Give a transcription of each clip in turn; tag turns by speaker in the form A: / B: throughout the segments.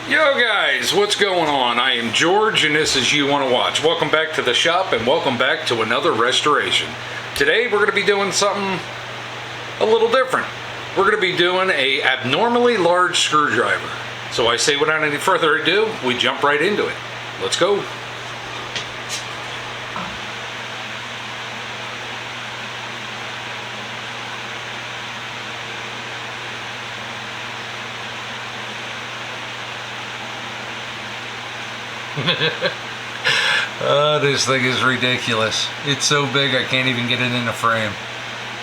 A: Yo guys, what's going on? I am George and this is You Wanna Watch. Welcome back to the shop and welcome back to another restoration. Today we're going to be doing something a little different. We're going to be doing a abnormally large screwdriver. So I say without any further ado, we jump right into it. Let's go. This thing is ridiculous. It's so big I can't even get it in the frame.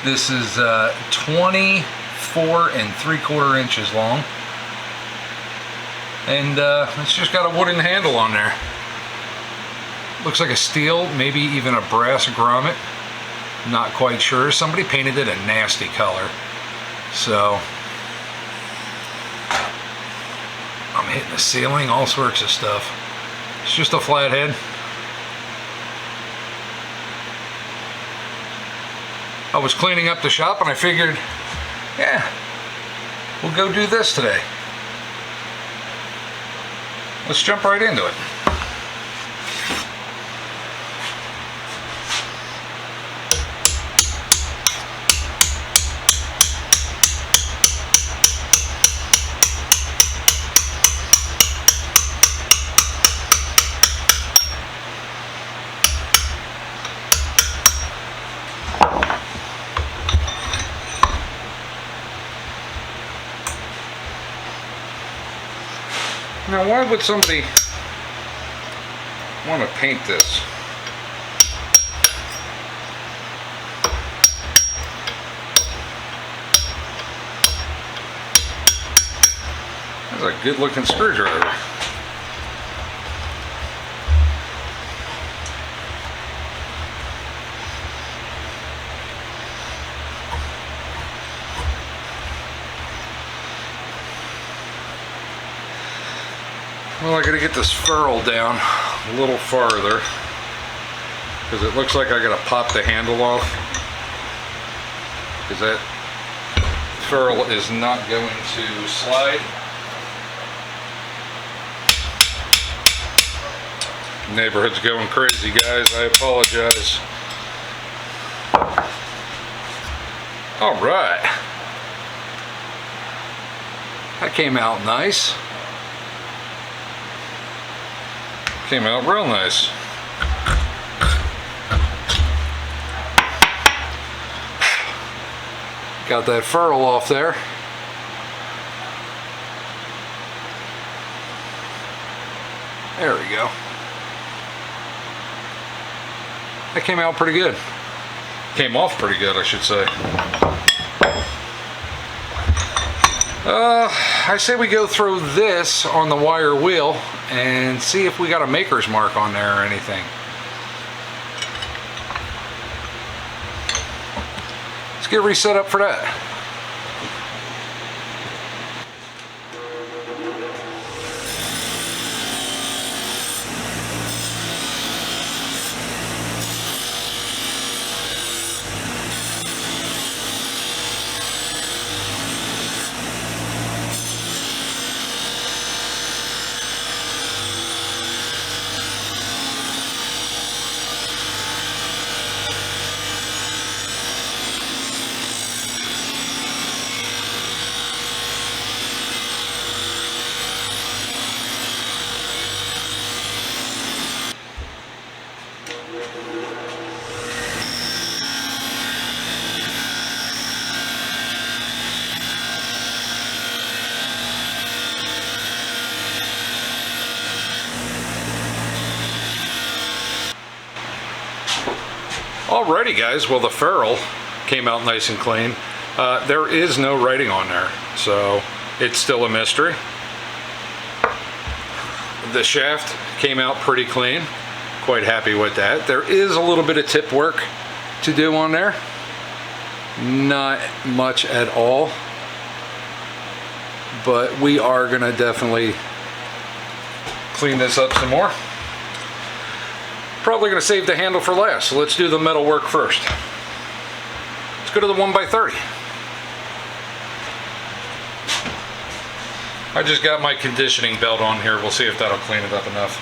A: This is 24 3/4 inches long. And it's just got a wooden handle on there. Looks like a steel, maybe even a brass grommet. Not quite sure. Somebody painted it a nasty color. So I'm hitting the ceiling, all sorts of stuff. It's just a flathead. I was cleaning up the shop and I figured, yeah, we'll go do this today. Let's jump right into it. Now, why would somebody want to paint this? That's a good looking screwdriver. Well, I gotta get this ferrule down a little farther because it looks like I gotta pop the handle off because that ferrule is not going to slide. Neighborhood's going crazy, guys. I apologize. All right. That came out nice. Came out real nice. Got that ferrule off there. There we go. That came out pretty good. Came off pretty good, I should say. I say we go through this on the wire wheel and see if we got a maker's mark on there or anything. Let's get reset up for that. Alrighty guys, well the ferrule came out nice and clean. There is no writing on there, so it's still a mystery. The shaft came out pretty clean, quite happy with that. There is a little bit of tip work to do on there, not much at all, but we are gonna definitely clean this up some more. Probably going to save the handle for last, so let's do the metal work first. Let's go to the 1x30. I just got my conditioning belt on here. We'll see if that'll clean it up enough.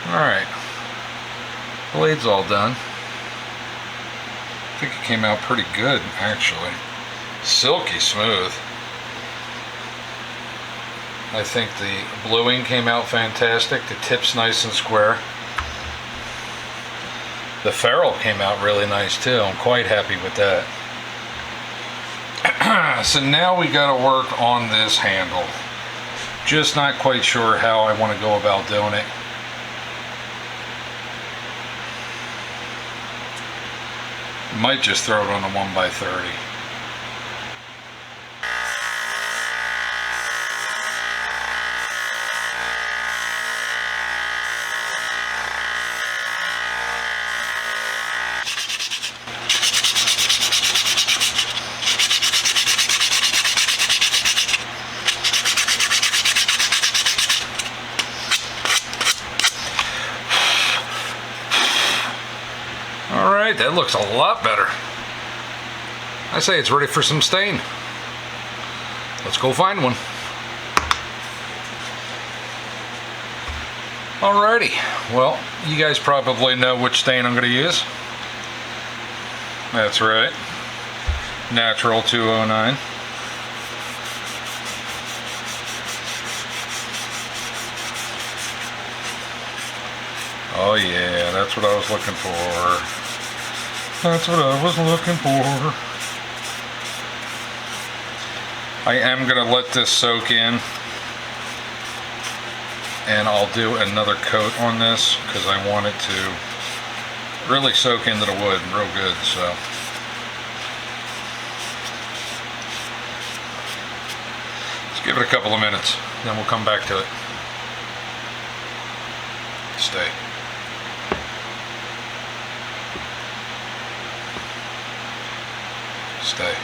A: Alright, blade's all done. I think it came out pretty good, actually. Silky smooth. I think the bluing came out fantastic. The tip's nice and square. The ferrule came out really nice too. I'm quite happy with that. So now we got to work on this handle. Just not quite sure how I want to go about doing it. Might just throw it on the 1x30. Alright, that looks a lot better. I say it's ready for some stain. Let's go find one. Alrighty, well, you guys probably know which stain I'm going to use. That's right, Natural 209. Oh yeah, that's what I was looking for. That's what I was looking for. I am going to let this soak in, and I'll do another coat on this because I want it to really soak into the wood real good. So let's give it a couple of minutes, then we'll come back to it. Stay. day.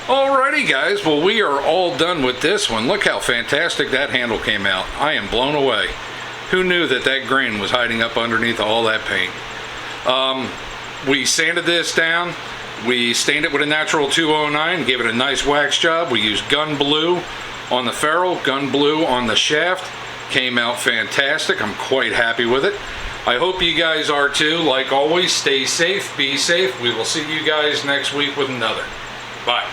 A: Alrighty guys, well we are all done with this one. Look how fantastic that handle came out. I am blown away. Who knew that that grain was hiding up underneath all that paint? We sanded this down. We stained it with a natural 209, gave it a nice wax job. We used gun blue on the ferrule, gun blue on the shaft. Came out fantastic. I'm quite happy with it. I hope you guys are too. Like always, stay safe, be safe. We will see you guys next week with another. Bye.